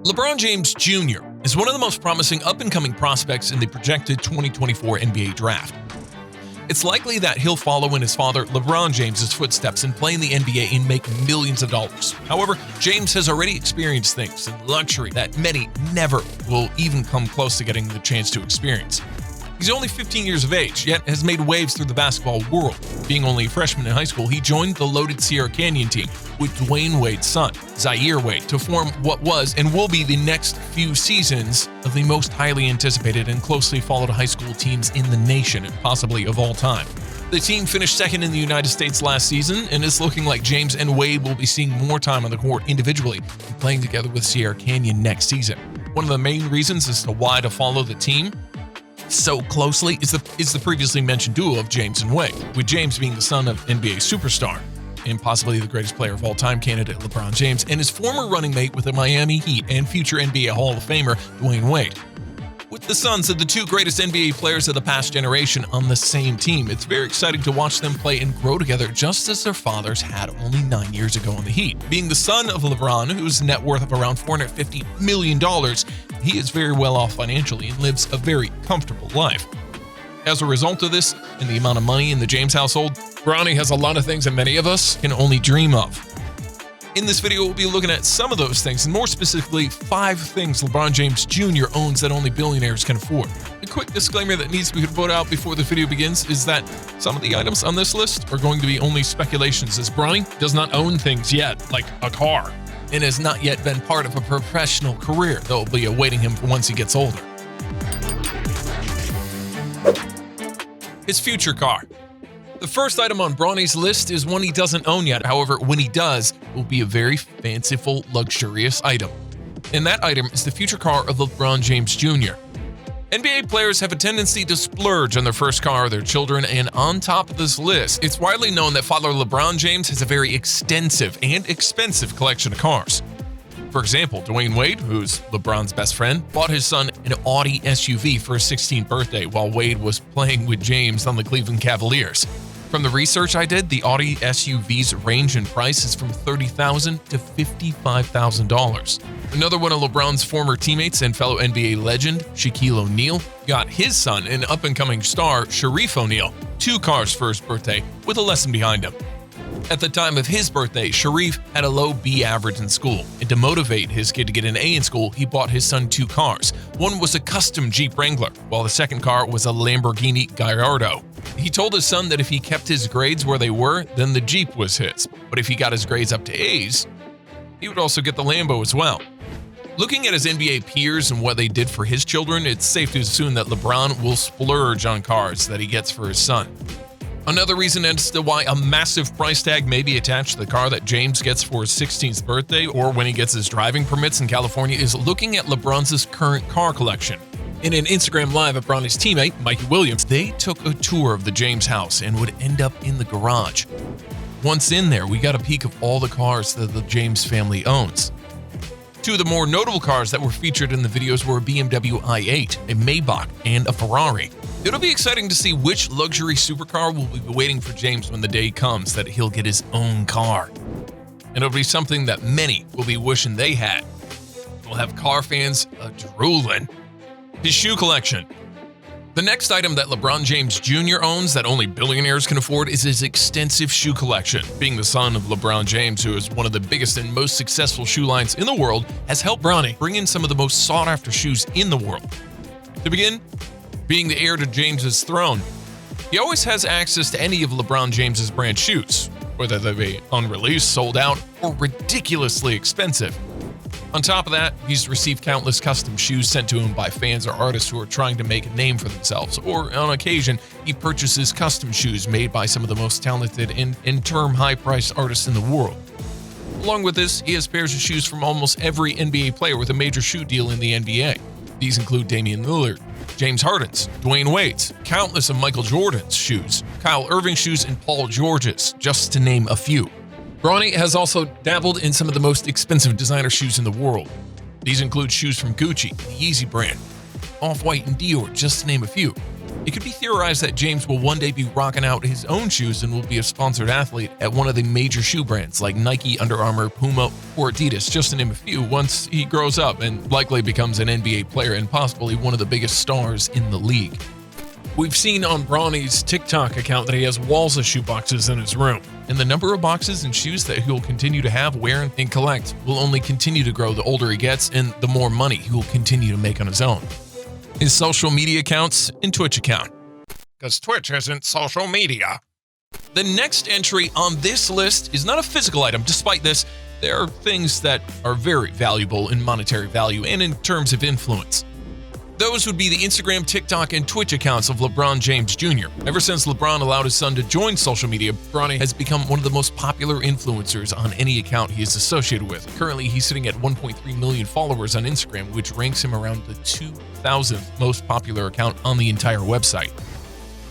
LeBron James Jr. is one of the most promising up-and-coming prospects in the projected 2024 NBA draft. It's likely that he'll follow in his father LeBron James's footsteps and play in the NBA and make millions of dollars. However, James has already experienced things in luxury that many never will even come close to getting the chance to experience. He's only 15 years of age, yet has made waves through the basketball world. Being only a freshman in high school, he joined the loaded Sierra Canyon team with Dwayne Wade's son, Zaire Wade, to form what was and will be the next few seasons of the most highly anticipated and closely followed high school teams in the nation, and possibly of all time. The team finished second in the United States last season, and it's looking like James and Wade will be seeing more time on the court individually and playing together with Sierra Canyon next season. One of the main reasons as to why to follow the team so closely is the previously mentioned duo of James and Wade, with James being the son of NBA superstar and possibly the greatest player of all time candidate LeBron James, and his former running mate with the Miami Heat and future NBA Hall of Famer Dwayne Wade. With the sons of the two greatest NBA players of the past generation on the same team, it's very exciting to watch them play and grow together just as their fathers had only 9 years ago on the Heat. Being the son of LeBron, whose net worth of around $450 million, he is very well off financially and lives a very comfortable life. As a result of this and the amount of money in the James household, Bronny has a lot of things that many of us can only dream of. In this video, we'll be looking at some of those things, and more specifically, 5 things LeBron James Jr. owns that only billionaires can afford. A quick disclaimer that needs to be put out before the video begins is that some of the items on this list are going to be only speculations, as Bronny does not own things yet, like a car, and has not yet been part of a professional career that will be awaiting him once he gets older. His future car. The first item on Bronny's list is one he doesn't own yet. However, when he does, it will be a very fanciful, luxurious item. And that item is the future car of LeBron James Jr. NBA players have a tendency to splurge on their first car of their children, and on top of this list, it's widely known that father LeBron James has a very extensive and expensive collection of cars. For example, Dwayne Wade, who's LeBron's best friend, bought his son an Audi SUV for his 16th birthday while Wade was playing with James on the Cleveland Cavaliers. From the research I did, the Audi SUV's range in price is from $30,000 to $55,000. Another one of LeBron's former teammates and fellow NBA legend, Shaquille O'Neal, got his son, an up-and-coming star, Shareef O'Neal, 2 cars for his birthday with a lesson behind him. At the time of his birthday, Shareef had a low B average in school, and to motivate his kid to get an A in school, he bought his son 2 cars. One was a custom Jeep Wrangler, while the second car was a Lamborghini Gallardo. He told his son that if he kept his grades where they were, then the Jeep was his. But if he got his grades up to A's, he would also get the Lambo as well. Looking at his NBA peers and what they did for his children, it's safe to assume that LeBron will splurge on cars that he gets for his son. Another reason as to why a massive price tag may be attached to the car that James gets for his 16th birthday or when he gets his driving permits in California is looking at LeBron's current car collection. In an Instagram Live of Bronny's teammate, Mikey Williams, they took a tour of the James house and would end up in the garage. Once in there, we got a peek of all the cars that the James family owns. 2 of the more notable cars that were featured in the videos were a BMW i8, a Maybach, and a Ferrari. It'll be exciting to see which luxury supercar will be waiting for James when the day comes that he'll get his own car. And it'll be something that many will be wishing they had. We'll have car fans drooling. His shoe collection. The next item that LeBron James Jr. owns that only billionaires can afford is his extensive shoe collection. Being the son of LeBron James, who is one of the biggest and most successful shoe lines in the world, has helped Bronny bring in some of the most sought-after shoes in the world. To begin, being the heir to James's throne, he always has access to any of LeBron James's brand shoes, whether they be unreleased, sold out, or ridiculously expensive. On top of that, he's received countless custom shoes sent to him by fans or artists who are trying to make a name for themselves, or on occasion, he purchases custom shoes made by some of the most talented and term high-priced artists in the world. Along with this, he has pairs of shoes from almost every NBA player with a major shoe deal in the NBA. These include Damian Lillard, James Harden's, Dwayne Wade's, countless of Michael Jordan's shoes, Kyle Irving's shoes, and Paul George's, just to name a few. Bronny has also dabbled in some of the most expensive designer shoes in the world. These include shoes from Gucci, the Yeezy brand, Off-White, and Dior, just to name a few. It could be theorized that James will one day be rocking out his own shoes and will be a sponsored athlete at one of the major shoe brands like Nike, Under Armour, Puma, or Adidas, just to name a few, once he grows up and likely becomes an NBA player and possibly one of the biggest stars in the league. We've seen on Bronny's TikTok account that he has walls of shoe boxes in his room, and the number of boxes and shoes that he will continue to have, wear, and collect will only continue to grow the older he gets and the more money he will continue to make on his own. His social media accounts and Twitch account. Because Twitch isn't social media. The next entry on this list is not a physical item. Despite this, there are things that are very valuable in monetary value and in terms of influence. Those would be the Instagram, TikTok, and Twitch accounts of LeBron James Jr. Ever since LeBron allowed his son to join social media, Bronny has become one of the most popular influencers on any account he is associated with. Currently, he's sitting at 1.3 million followers on Instagram, which ranks him around the 2,000th most popular account on the entire website.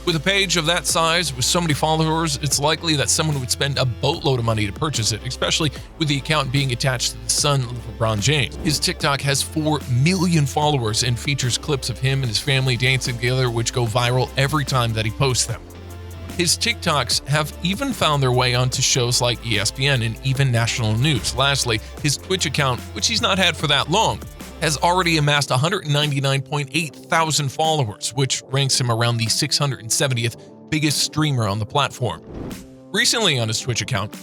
With a page of that size, with so many followers, it's likely that someone would spend a boatload of money to purchase it, especially with the account being attached to the son of LeBron James. His TikTok has 4 million followers and features clips of him and his family dancing together, which go viral every time that he posts them. His TikToks have even found their way onto shows like ESPN and even national news. Lastly, his Twitch account, which he's not had for that long, has already amassed 199.8 thousand followers, which ranks him around the 670th biggest streamer on the platform. Recently on his Twitch account,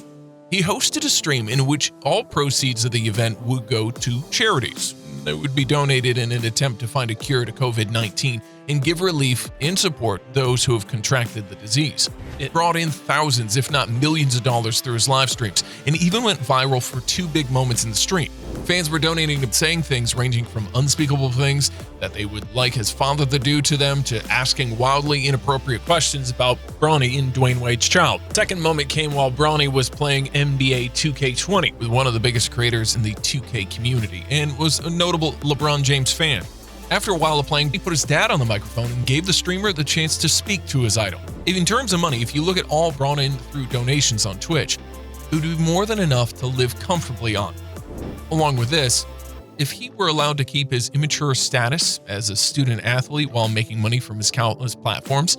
he hosted a stream in which all proceeds of the event would go to charities that would be donated in an attempt to find a cure to COVID-19 and give relief and support those who have contracted the disease. It brought in thousands, if not millions of dollars through his live streams, and even went viral for 2 big moments in the stream. Fans were donating and saying things ranging from unspeakable things that they would like his father to do to them to asking wildly inappropriate questions about Bronny and Dwayne Wade's child. Second moment came while Bronny was playing NBA 2K20 with one of the biggest creators in the 2K community and was a notable LeBron James fan. After a while of playing, he put his dad on the microphone and gave the streamer the chance to speak to his idol. In terms of money, if you look at all brought in through donations on Twitch, it would be more than enough to live comfortably on. Along with this, if he were allowed to keep his immature status as a student athlete while making money from his countless platforms,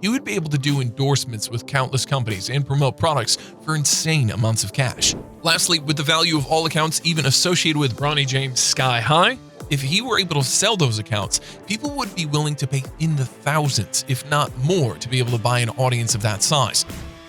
he would be able to do endorsements with countless companies and promote products for insane amounts of cash. Lastly, with the value of all accounts even associated with Bronny James sky high, if he were able to sell those accounts, people would be willing to pay in the thousands, if not more, to be able to buy an audience of that size.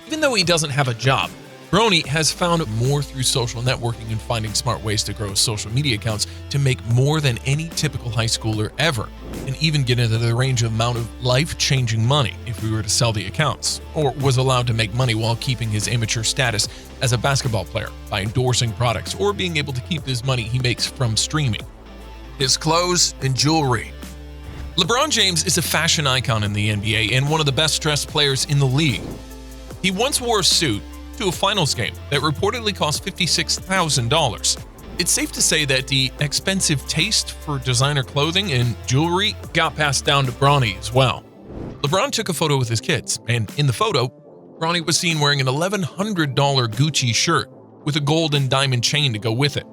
Even though he doesn't have a job, Bronny has found more through social networking and finding smart ways to grow his social media accounts to make more than any typical high schooler ever, and even get into the range of amount of life-changing money if we were to sell the accounts, or was allowed to make money while keeping his amateur status as a basketball player by endorsing products or being able to keep his money he makes from streaming. His clothes and jewelry. LeBron James is a fashion icon in the NBA and one of the best-dressed players in the league. He once wore a suit to a finals game that reportedly cost $56,000. It's safe to say that the expensive taste for designer clothing and jewelry got passed down to Bronny as well. LeBron took a photo with his kids, and in the photo, Bronny was seen wearing an $1,100 Gucci shirt with a gold and diamond chain to go with it.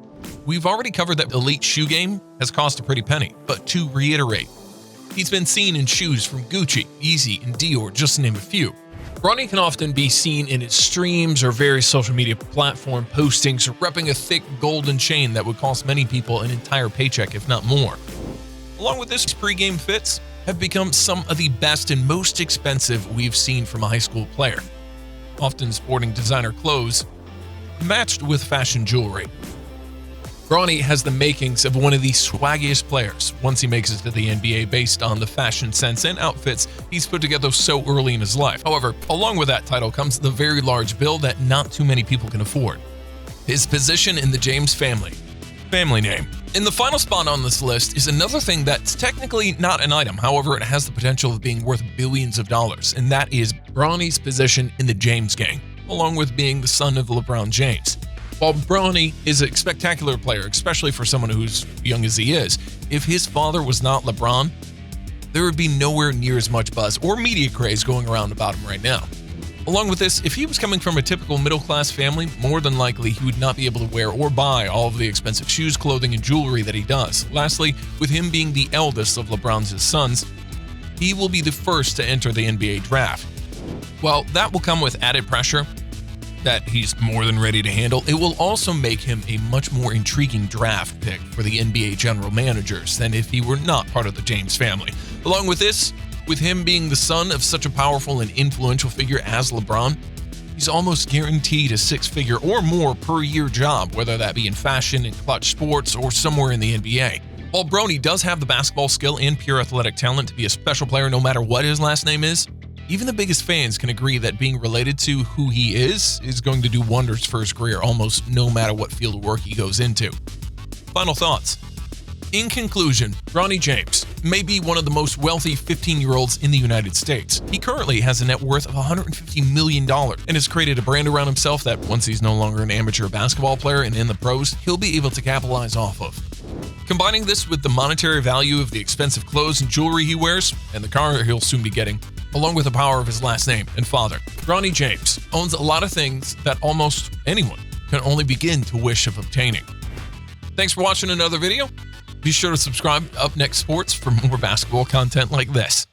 We've already covered that elite shoe game has cost a pretty penny, but to reiterate, he's been seen in shoes from Gucci, Yeezy, and Dior, just to name a few. Bronny can often be seen in his streams or various social media platform postings, repping a thick golden chain that would cost many people an entire paycheck, if not more. Along with this, his pre-game fits have become some of the best and most expensive we've seen from a high school player, often sporting designer clothes matched with fashion jewelry. Bronny has the makings of one of the swaggiest players once he makes it to the NBA based on the fashion sense and outfits he's put together so early in his life. However, along with that title comes the very large bill that not too many people can afford. His position in the James family name. In the final spot on this list is another thing that's technically not an item, however it has the potential of being worth billions of dollars, and that is Bronny's position in the James gang, along with being the son of LeBron James. While Bronny is a spectacular player, especially for someone who's young as he is, if his father was not LeBron, there would be nowhere near as much buzz or media craze going around about him right now. Along with this, if he was coming from a typical middle-class family, more than likely he would not be able to wear or buy all of the expensive shoes, clothing, and jewelry that he does. Lastly, with him being the eldest of LeBron's sons, he will be the first to enter the NBA draft. While that will come with added pressure that he's more than ready to handle, it will also make him a much more intriguing draft pick for the NBA general managers than if he were not part of the James family. Along with this, with him being the son of such a powerful and influential figure as LeBron, he's almost guaranteed a six-figure or more per year job, whether that be in fashion, in clutch sports, or somewhere in the NBA. While Bronny does have the basketball skill and pure athletic talent to be a special player no matter what his last name is, even the biggest fans can agree that being related to who he is going to do wonders for his career almost no matter what field of work he goes into. Final thoughts. In conclusion, Bronny James may be one of the most wealthy 15-year-olds in the United States. He currently has a net worth of $150 million and has created a brand around himself that once he's no longer an amateur basketball player and in the pros, he'll be able to capitalize off of. Combining this with the monetary value of the expensive clothes and jewelry he wears, and the car he'll soon be getting, along with the power of his last name and father, Bronny James owns a lot of things that almost anyone can only begin to wish of obtaining. Thanks for watching another video. Be sure to subscribe to Up Next Sports for more basketball content like this.